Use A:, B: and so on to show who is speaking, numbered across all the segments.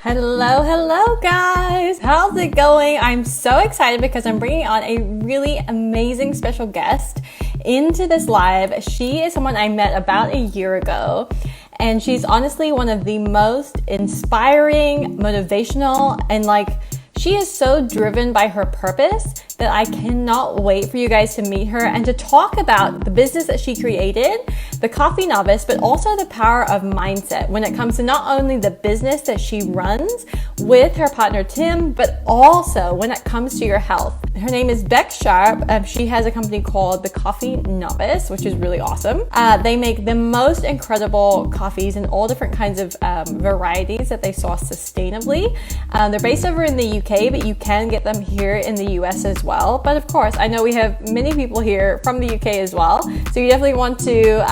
A: Hello guys! How's it going? I'm so excited because I'm bringing on a really amazing special guest into this live. She is someone I met about a year ago, and she's honestly one of the most inspiring, motivational, and she is so driven by her purpose that I cannot wait for you guys to meet her and to talk about the business that she created, the Coffee Novice, but also the power of mindset when it comes to not only the business that she runs with her partner Tim, but also when it comes to your health. Her name is Bex Sharpe. She has a company called the Coffee Novice, which is really awesome. They make the most incredible coffees in all different kinds of varieties that they source sustainably. They're based over in the UK, but you can get them here in the US as well. But of course, I know we have many people here from the UK as well, so you definitely want to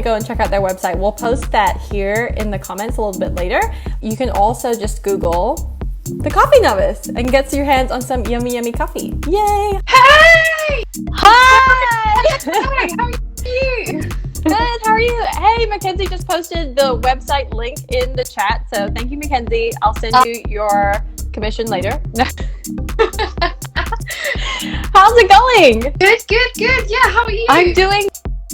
A: go and check out their website. We'll post that here in the comments a little bit later. You can also just Google the Coffee Novice and get your hands on some yummy coffee. Yay!
B: Hey!
A: Hi!
B: Hi, how are you?
A: Good, how are you? Hey, Mackenzie just posted the website link in the chat, so thank you, Mackenzie. I'll send you your commission later. How's it going?
B: Good. Yeah, how are you?
A: I'm doing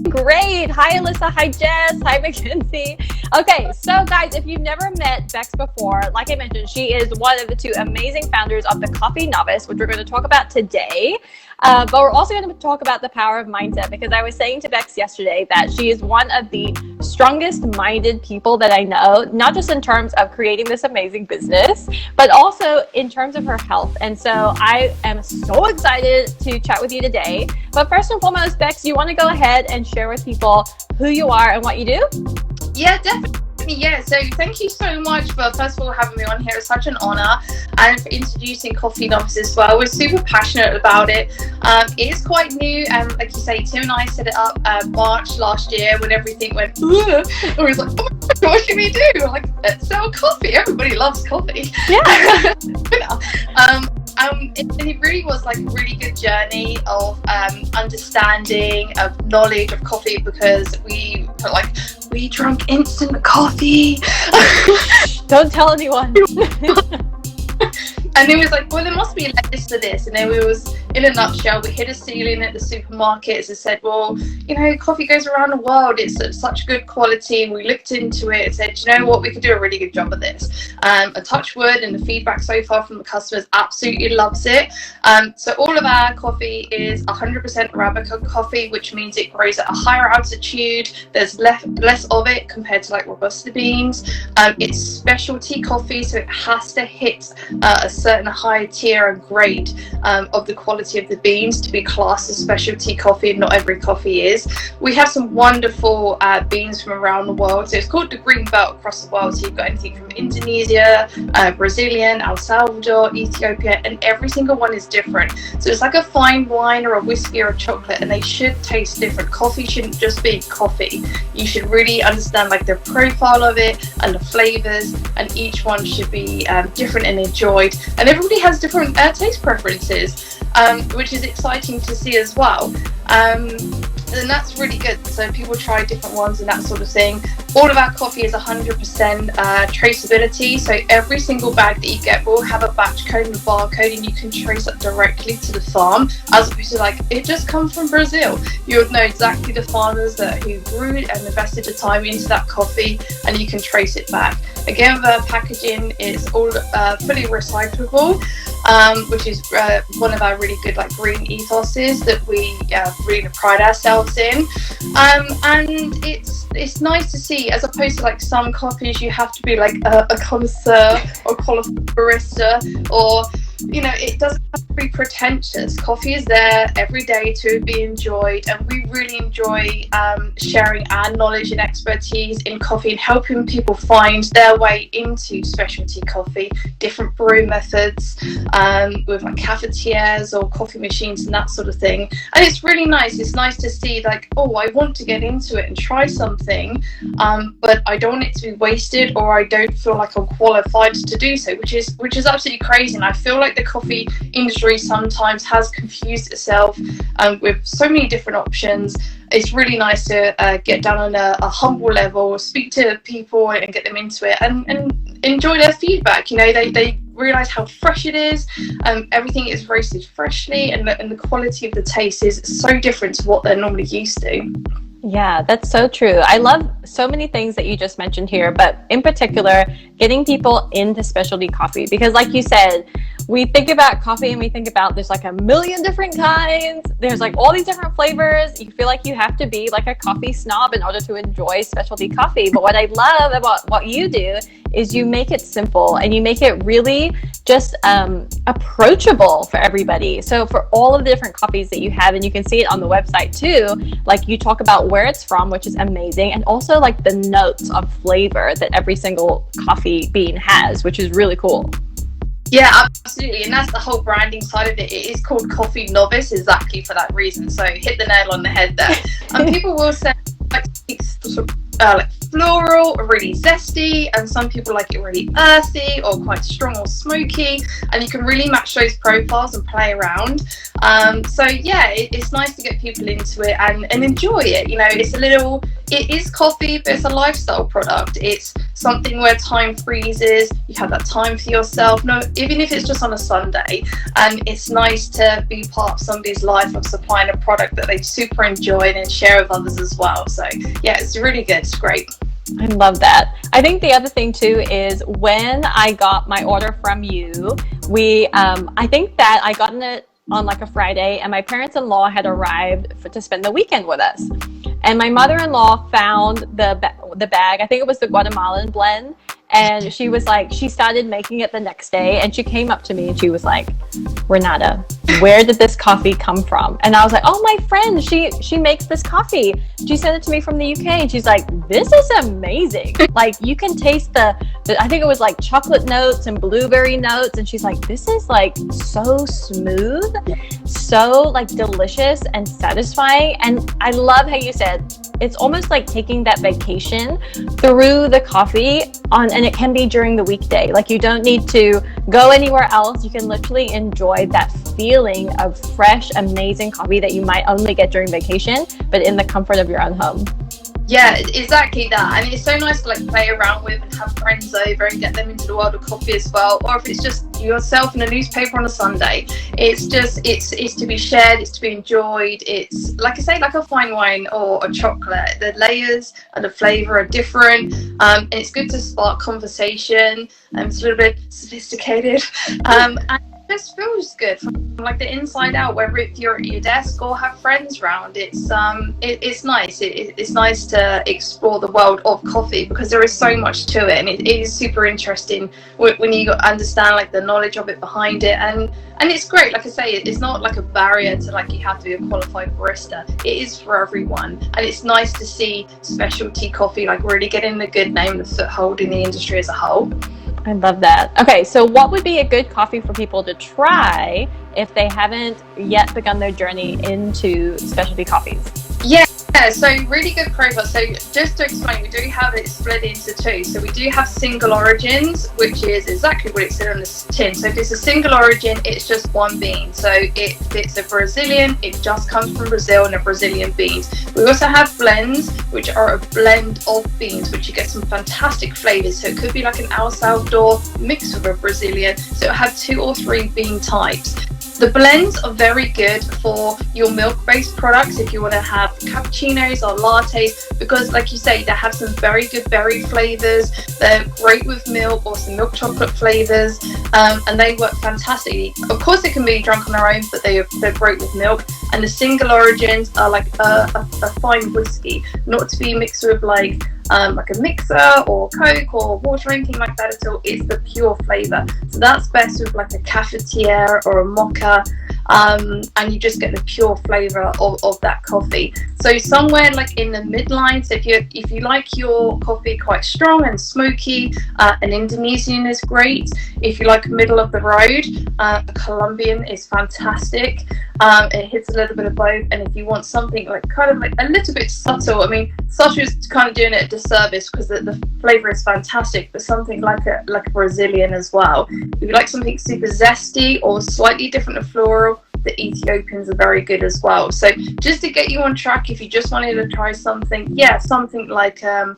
A: great. Hi, Alyssa. Hi, Jess. Hi, Mackenzie. Okay, so guys, if you've never met Bex before, like I mentioned, she is one of the two amazing founders of the Coffee Novice, which we're going to talk about today. But we're also going to talk about the power of mindset, because I was saying to Bex yesterday that she is one of the strongest minded people that I know, not just in terms of creating this amazing business, but also in terms of her health. And so I am so excited to chat with you today. But first and foremost, Bex, you want to go ahead and share with people who you are and what you do?
B: Yeah, definitely. Yeah, so thank you so much for first of all having me on here. It's such an honor, and for introducing Coffee Novice as well. We're super passionate about it. It is quite new, and like you say, Tim and I set it up March last year when everything went and we was like, oh my God, what should we do? Like, let's sell coffee. Everybody loves coffee.
A: Yeah.
B: It really was like a really good journey of understanding, of knowledge of coffee, because we drank instant coffee.
A: Don't tell anyone.
B: And it was like, well, there must be a limit to this. And then we was, in a nutshell, we hit a ceiling at the supermarkets and said, well, coffee goes around the world. It's such good quality. And we looked into it and said, you know what, we could do a really good job of this. A touch wood, and the feedback so far from the customers absolutely loves it. So all of our coffee is 100% Arabica coffee, which means it grows at a higher altitude. There's less of it compared to like Robusta beans. It's specialty coffee, so it has to hit a certain high tier and grade of the quality of the beans to be classed as specialty coffee. Not every coffee is. We have some wonderful beans from around the world. So it's called the green belt across the world. So you've got anything from Indonesia, Brazilian, El Salvador, Ethiopia, and every single one is different. So it's like a fine wine or a whiskey or a chocolate, and they should taste different. Coffee shouldn't just be coffee. You should really understand like the profile of it and the flavors, and each one should be different and enjoyed. And everybody has different taste preferences, which is exciting to see as well. And that's really good. So people try different ones and that sort of thing. All of our coffee is 100% traceability. So every single bag that you get will have a batch code and a barcode, and you can trace it directly to the farm, as opposed to like, it just comes from Brazil. You would know exactly the farmers who grew it and invested the time into that coffee, and you can trace it back. Again, the packaging is all fully recyclable, which is one of our really good like green ethoses that we really pride ourselves in. And it's nice to see, as opposed to like some coffees you have to be like a connoisseur or qualified barista, or it doesn't have to be pretentious. Coffee is there every day to be enjoyed, and we really enjoy sharing our knowledge and expertise in coffee and helping people find their way into specialty coffee, different brew methods, with like cafetières or coffee machines and that sort of thing. And it's really nice. It's nice to see like, oh, I want to get into it and try something, but I don't want it to be wasted, or I don't feel like I'm qualified to do so, which is absolutely crazy. And I feel like like the coffee industry sometimes has confused itself with so many different options. It's really nice to get down on a humble level, speak to people and get them into it, and enjoy their feedback. You know, they realize how fresh it is. Everything is roasted freshly, and the quality of the taste is so different to what they're normally used to.
A: Yeah, that's so true. I love so many things that you just mentioned here, but in particular, getting people into specialty coffee. Because like you said, we think about coffee and we think about there's like a million different kinds. There's like all these different flavors. You feel like you have to be like a coffee snob in order to enjoy specialty coffee. But what I love about what you do is you make it simple and you make it really just approachable for everybody. So for all of the different coffees that you have, and you can see it on the website too, like you talk about where it's from, which is amazing, and also like the notes of flavor that every single coffee bean has, which is really cool.
B: Yeah, absolutely, and that's the whole branding side of it. It is called Coffee Novice exactly for that reason. So hit the nail on the head there. And people will say like floral or really zesty, and some people like it really earthy or quite strong or smoky, and you can really match those profiles and play around. So yeah, it's nice to get people into it and enjoy it. You know, it is coffee, but it's a lifestyle product. It's something where time freezes. You have that time for yourself. No, even if it's just on a Sunday, and it's nice to be part of somebody's life of supplying a product that they super enjoy and then share with others as well. So yeah, it's really good. It's great.
A: I love that. I think the other thing too is when I got my order from you, I think that I got it on like a Friday, and my parents-in-law had arrived to spend the weekend with us. And my mother-in-law found the bag, I think it was the Guatemalan blend, and she was like, she started making it the next day, and she came up to me and she was like, Renata, where did this coffee come from? And I was like, oh, my friend, she makes this coffee. She sent it to me from the UK, and she's like, this is amazing. Like, you can taste the I think it was like chocolate notes and blueberry notes, and she's like, this is like so smooth, so like delicious and satisfying. And I love how you said it's almost like taking that vacation through the coffee and it can be during the weekday. Like, you don't need to go anywhere else. You can literally enjoy that feeling of fresh, amazing coffee that you might only get during vacation, but in the comfort of your own home.
B: Yeah, exactly that. And it's so nice to like play around with and have friends over and get them into the world of coffee as well. Or if it's just yourself and a newspaper on a Sunday, it's to be shared, it's to be enjoyed. It's like I say, like a fine wine or a chocolate. The layers and the flavor are different, and it's good to spark conversation. It's a little bit sophisticated, and it just feels good from like the inside out. Whether if you're at your desk or have friends around, it's nice. It's nice to explore the world of coffee because there is so much to it, and it is super interesting when you understand like the knowledge of it behind it, and it's great. Like I say, it's not like a barrier to like you have to be a qualified barista. It is for everyone, and it's nice to see specialty coffee like really getting the good name and the foothold in the industry as a whole.
A: I love that. Okay, so what would be a good coffee for people to try if they haven't yet begun their journey into specialty coffees?
B: Yeah, so really good profile. So just to explain, we do have it split into two. So we do have single origins, which is exactly what it said on the tin. So if it's a single origin, it's just one bean. So if it's a Brazilian, it just comes from Brazil and the Brazilian beans. We also have blends, which are a blend of beans, which you get some fantastic flavors. So it could be like an El Salvador mixed with a Brazilian. So it'll have 2 or 3 bean types. The blends are very good for your milk-based products if you want to have cappuccinos or lattes, because like you say, they have some very good berry flavors. They're great with milk or some milk chocolate flavors, and they work fantastically. Of course, they can be drunk on their own, but they're great with milk. And the single origins are like a fine whiskey, not to be mixed with like a mixer or Coke or water or anything like that at all. It's the pure flavor. So that's best with like a cafetiere or a mocha, and you just get the pure flavor of that coffee. So somewhere like in the midline, so if you like your coffee quite strong and smoky, an Indonesian is great. If you like middle of the road, a Colombian is fantastic. It hits a little bit of both, and if you want something like kind of like a little bit subtle, I mean, subtle is kind of doing it a disservice because the flavor is fantastic, but something like a Brazilian as well. If you like something super zesty or slightly different to floral, the Ethiopians are very good as well. So just to get you on track, if you just wanted to try something, something like a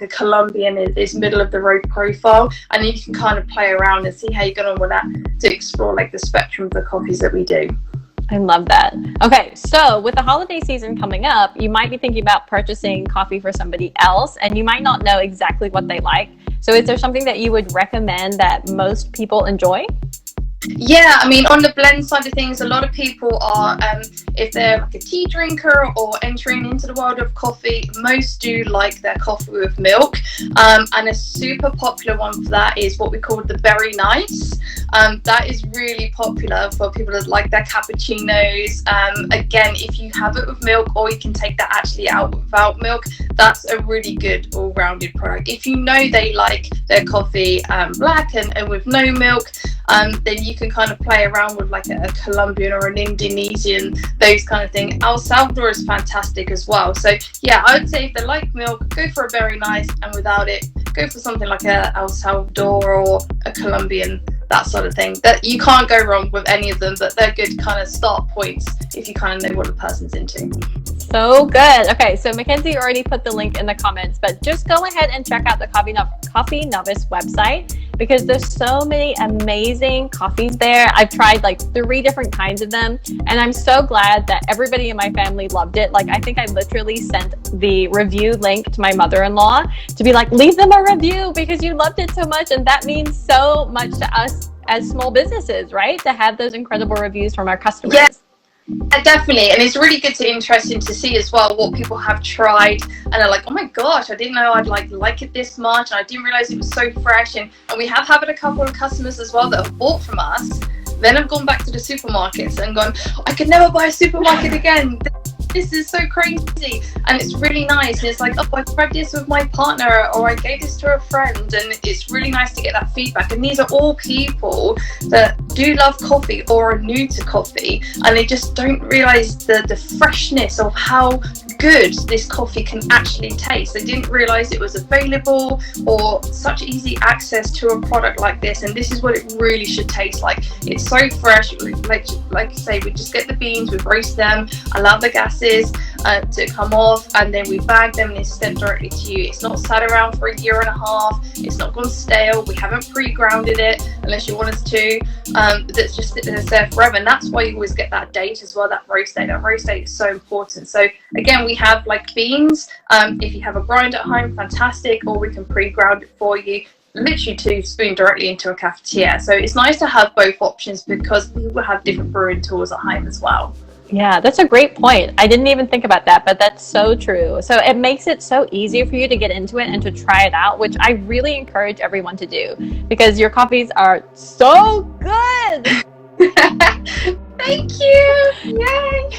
B: Colombian is middle of the road profile, and you can kind of play around and see how you're going to want that to explore like the spectrum of the coffees that we do.
A: I love that. Okay, so with the holiday season coming up, you might be thinking about purchasing coffee for somebody else, and you might not know exactly what they like. So is there something that you would recommend that most people enjoy?
B: Yeah, I mean, on the blend side of things, a lot of people are, if they're like a tea drinker or entering into the world of coffee, most do like their coffee with milk. And a super popular one for that is what we call the Berry Nice. That is really popular for people that like their cappuccinos. Again, if you have it with milk, or you can take that actually out without milk, that's a really good all-rounded product. If you know they like their coffee black and with no milk, then you can kind of play around with like a Colombian or an Indonesian, those kind of thing. El Salvador is fantastic as well. So yeah, I would say if they like milk, go for a Berry Nice, and without it, go for something like a El Salvador or a Colombian, that sort of thing. That you can't go wrong with any of them, but they're good kind of start points if you kind of know what the person's into.
A: So good. Okay, so Mackenzie already put the link in the comments, but just go ahead and check out the Coffee Novice website, because there's so many amazing coffees there. I've tried like 3 different kinds of them, and I'm so glad that everybody in my family loved it. Like, I think I literally sent the review link to my mother-in-law to be like, leave them a review because you loved it so much, and that means so much to us as small businesses, right? To have those incredible reviews from our customers.
B: Yes. Definitely, and it's really good to interesting to see as well what people have tried and are like, oh my gosh, I didn't know I'd like it this much, and I didn't realize it was so fresh. And we have had a couple of customers as well that have bought from us, then have gone back to the supermarkets and gone, I could never buy a supermarket again. This is so crazy, and it's really nice. And it's like, oh, I tried this with my partner, or I gave this to a friend, and it's really nice to get that feedback. And these are all people that do love coffee or are new to coffee, and they just don't realize the freshness of how good this coffee can actually taste. They didn't realize it was available or such easy access to a product like this, and this is what it really should taste like. It's so fresh. Like you say, we just get the beans, we roast them, allow the gases to come off, and then we bag them and it's sent directly to you. It's not sat around for 1.5 years. It's not gone stale. We haven't pre-grounded it unless you want us to. That's just it's there forever, and that's why you always get that date as well, that roast date. That roast date is so important. So again, we have like beans. If you have a grind at home, fantastic, or we can pre-ground it for you, literally to spoon directly into a cafetiere. So it's nice to have both options, because people have different brewing tools at home as well.
A: Yeah, that's a great point. I didn't even think about that, but that's so true. So it makes it so easy for you to get into it and to try it out, which I really encourage everyone to do, because your coffees are so good.
B: Thank you. Yay.